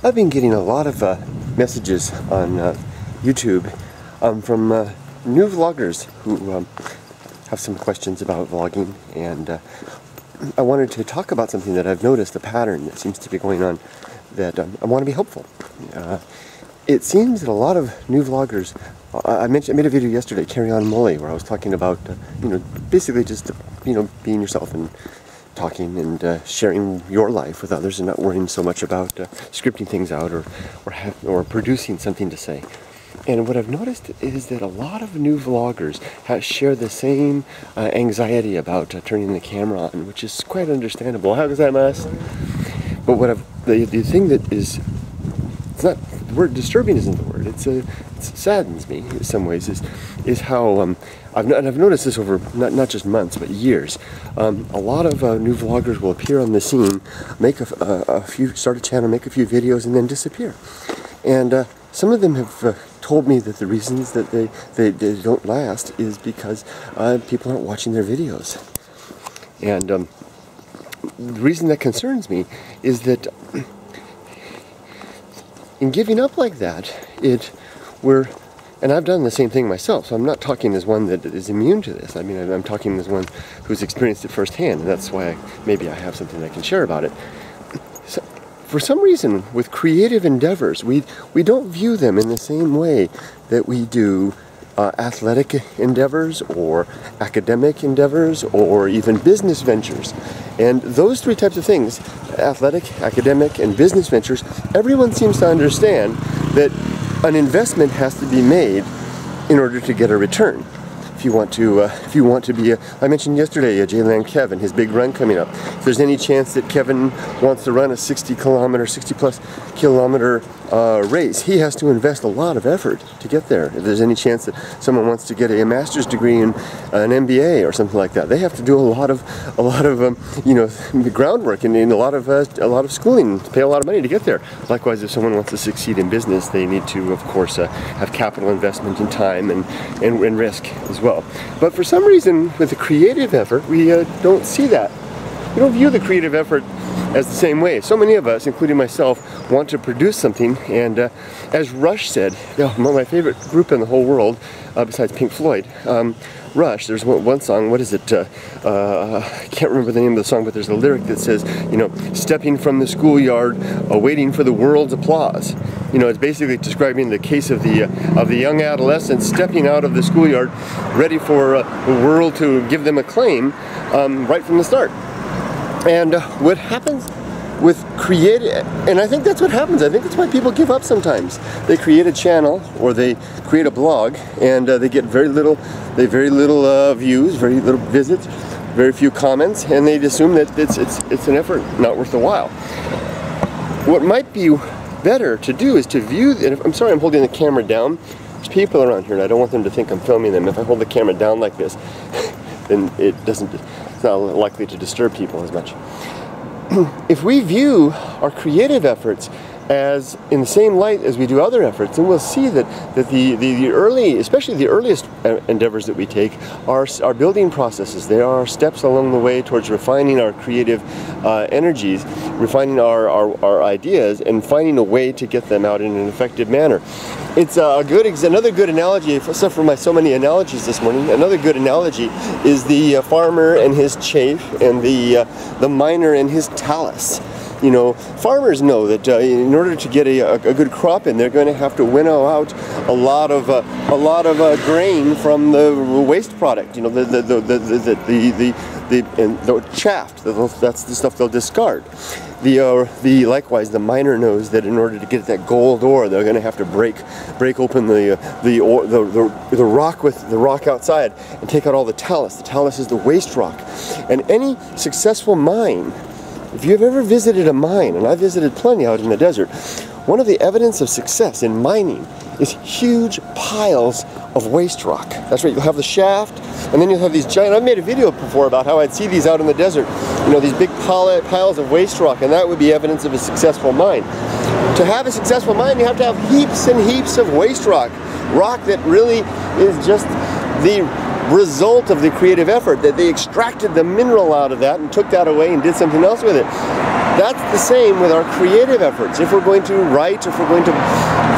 I've been getting a lot of messages on YouTube from new vloggers who have some questions about vlogging, and I wanted to talk about something that I've noticed, a pattern that seems to be going on, that I want to be helpful. It seems that a lot of new vloggers, I made a video yesterday, Carry On Molly, where I was talking about, basically just, being yourself and talking and sharing your life with others and not worrying so much about scripting things out or producing something to say. And what I've noticed is that a lot of new vloggers share the same anxiety about turning the camera on, which is quite understandable. How gozaimasu? But the thing that is, it's not, the word disturbing isn't the word, it saddens me in some ways, is how I've noticed this over not just months but years. A lot of new vloggers will appear on the scene, make start a channel, make a few videos, and then disappear. And some of them have told me that the reasons that they don't last is because people aren't watching their videos. And the reason that concerns me is that in giving up like that, and I've done the same thing myself, so I'm not talking as one that is immune to this. I mean, I'm talking as one who's experienced it firsthand, and that's why maybe I have something I can share about it. So, for some reason, with creative endeavors, we don't view them in the same way that we do athletic endeavors or academic endeavors or even business ventures. And those three types of things, athletic, academic, and business ventures, everyone seems to understand that an investment has to be made in order to get a return. If you want to be I mentioned yesterday Kevin, his big run coming up. If there's any chance that Kevin wants to run a 60 plus kilometer race, he has to invest a lot of effort to get there. If there's any chance that someone wants to get a master's degree in an MBA or something like that, they have to do a lot of groundwork and a lot of schooling, pay a lot of money to get there. Likewise, if someone wants to succeed in business, they need to, of course, have capital investment in time and risk as well. But for some reason, with the creative effort, we don't see that. We don't view the creative effort as the same way. So many of us, including myself, want to produce something, and as Rush said, my favorite group in the whole world, besides Pink Floyd, Rush, there's one song, what is it, I can't remember the name of the song, but there's a lyric that says, stepping from the schoolyard, waiting for the world's applause. It's basically describing the case of the young adolescent stepping out of the schoolyard, ready for the world to give them acclaim right from the start. And what happens with creative, and I think that's what happens. I think that's why people give up sometimes. They create a channel or they create a blog, and they get very little views, very little visits, very few comments, and they assume that it's an effort not worth the while. What might be better to do is to view, and I'm sorry I'm holding the camera down. There's people around here and I don't want them to think I'm filming them. If I hold the camera down like this, then it's not likely to disturb people as much. If we view our creative efforts as in the same light as we do other efforts, then we'll see that the early, especially the earliest endeavors that we take, are building processes. They are steps along the way towards refining our creative energies, refining our ideas, and finding a way to get them out in an effective manner. It's another good analogy, except for my so many analogies this morning. Another good analogy is the farmer and his chaff, and the miner and his talus. Farmers know that in order to get a good crop in, they're going to have to winnow out a lot of grain from the waste product. The chaff. That's the stuff they'll discard. Likewise, the miner knows that in order to get that gold ore, they're going to have to break open the rock with the rock outside and take out all the talus. The talus is the waste rock. And any successful mine, if you've ever visited a mine, and I visited plenty out in the desert, one of the evidence of success in mining is huge piles of waste rock. That's right, you'll have the shaft, and then you'll have these giant, I've made a video before about how I'd see these out in the desert, these big piles of waste rock, and that would be evidence of a successful mine. To have a successful mine, you have to have heaps and heaps of waste rock that really is just the result of the creative effort, that they extracted the mineral out of that and took that away and did something else with it. that's the same with our creative efforts. If we're going to write, if we're going to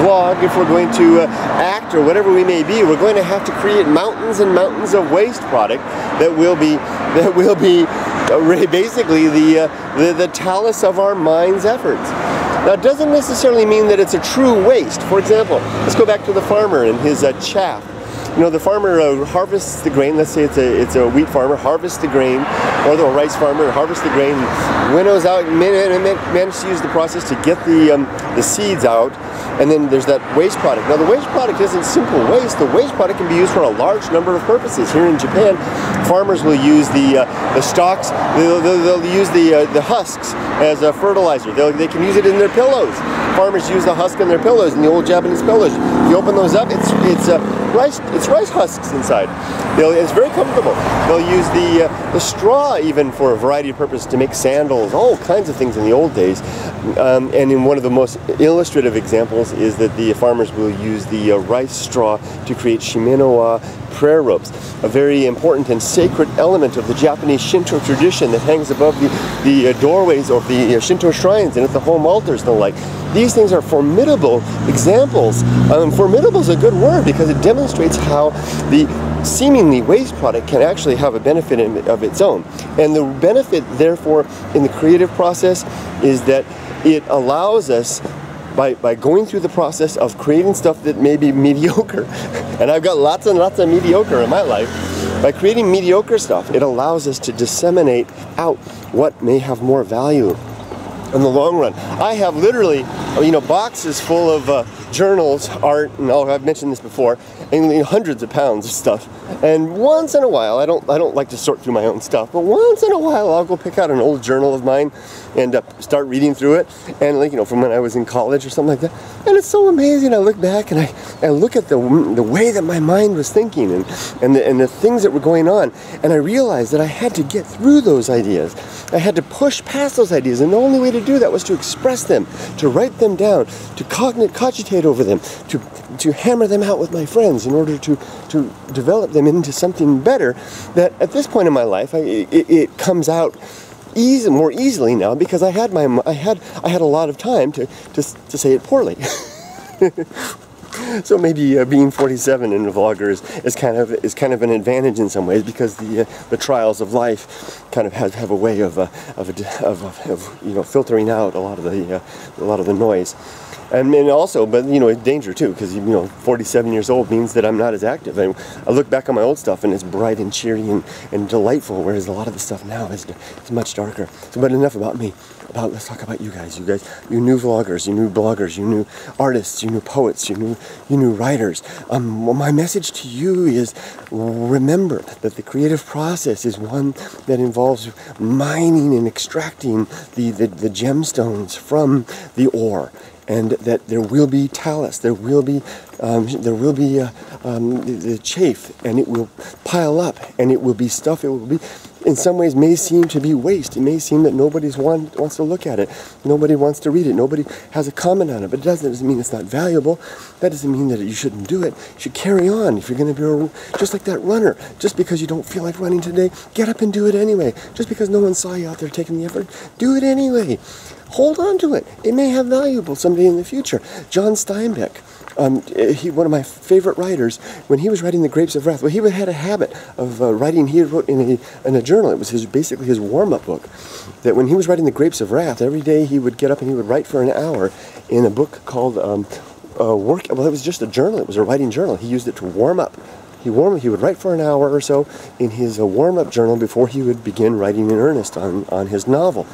blog, if we're going to act, or whatever we may be, we're going to have to create mountains and mountains of waste product that will be basically the talus of our mind's efforts. Now, it doesn't necessarily mean that it's a true waste. For example, let's go back to the farmer and his chaff. You know, the farmer harvests the grain. Let's say it's a wheat farmer, harvests the grain, or the rice farmer harvests the grain, winnows out, and manages to use the process to get the seeds out, and then there's that waste product. Now, the waste product isn't simple waste. The waste product can be used for a large number of purposes. Here in Japan, farmers will use the stalks. They'll use the husks as a fertilizer. They can use it in their pillows. Farmers use the husk in their pillows, in the old Japanese pillows. If you open those up, it's rice husks inside. It's very comfortable. They'll use the straw even for a variety of purposes to make sandals, all kinds of things in the old days. And in one of the most illustrative examples is that the farmers will use the rice straw to create shimeno prayer ropes, a very important and sacred element of the Japanese Shinto tradition that hangs above the doorways of the Shinto shrines and at the home altars and the like. These things are formidable examples. Formidable is a good word because it demonstrates how the seemingly waste product can actually have a benefit of its own. And the benefit, therefore, in the creative process is that it allows us, by going through the process of creating stuff that may be mediocre, and I've got lots and lots of mediocre in my life, by creating mediocre stuff, it allows us to disseminate out what may have more value in the long run. I have literally, boxes full of journals, art, and I've mentioned this before, and hundreds of pounds of stuff. And once in a while, I don't like to sort through my own stuff, but once in a while I'll go pick out an old journal of mine and start reading through it, and from when I was in college or something like that. And it's so amazing. I look back and I look at the way that my mind was thinking and the things that were going on, and I realized that I had to get through those ideas. I had to push past those ideas, and the only way to do that was to express them, to write them down, to cogitate over them, to hammer them out with my friends in order to develop them into something better. That at this point in my life, it comes out more easily now because I had a lot of time to say it poorly. So maybe being 47 and a vlogger is kind of an advantage in some ways, because the trials of life kind of have a way of filtering out a lot of the noise. And also, but it's danger too, because 47 years old means that I'm not as active. I look back on my old stuff and it's bright and cheery and delightful, whereas a lot of the stuff now is much darker. So, but enough about me. Let's talk about you guys. You new vloggers, you new bloggers, you new artists, you new poets, you new writers. My message to you is, remember that the creative process is one that involves mining and extracting the gemstones from the ore. And that there will be talus, there will be the chaff, and it will pile up, and it will be stuff. It will be, in some ways, may seem to be waste. It may seem that nobody wants to look at it, nobody wants to read it, nobody has a comment on it. But it doesn't mean it's not valuable. That doesn't mean that you shouldn't do it. You should carry on. If you're going to be just like that runner, just because you don't feel like running today, get up and do it anyway. Just because no one saw you out there taking the effort, do it anyway. Hold on to it. It may have value someday in the future. John Steinbeck, one of my favorite writers, when he was writing The Grapes of Wrath, well, he had a habit of writing. He wrote in a journal. It was basically his warm-up book. That when he was writing The Grapes of Wrath, every day he would get up and he would write for an hour in a book called Well, it was just a journal. It was a writing journal. He used it to warm up. He would write for an hour or so in his warm-up journal before he would begin writing in earnest on his novel.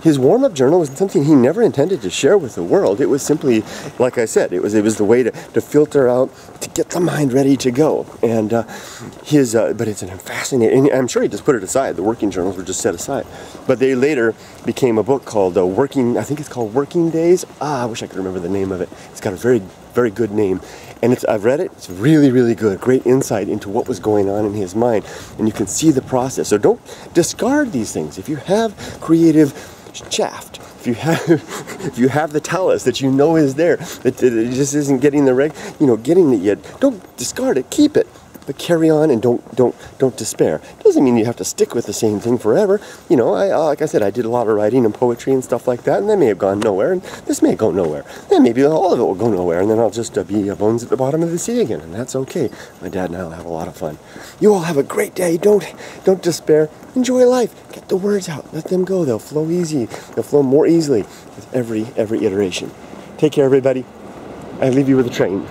His warm-up journal was something he never intended to share with the world. It was simply, like I said, it was the way to filter out, to get the mind ready to go. And but it's a fascinating, and I'm sure he just put it aside. The working journals were just set aside. But they later became a book called I think it's called Working Days. I wish I could remember the name of it. It's got a very, very good name. And I've read it. It's really, really good. Great insight into what was going on in his mind. And you can see the process. So don't discard these things. If you have creative chaff, if you have the talus that is there, that it just isn't getting getting it yet, don't discard it. Keep it. but carry on and don't despair. Doesn't mean you have to stick with the same thing forever. You know, like I said, I did a lot of writing and poetry and stuff like that, and that may have gone nowhere, and this may go nowhere. Then maybe all of it will go nowhere, and then I'll just be bones at the bottom of the sea again, and that's okay. My dad and I will have a lot of fun. You all have a great day. Don't despair. Enjoy life. Get the words out. Let them go. They'll flow easy. They'll flow more easily with every iteration. Take care, everybody. I leave you with a train.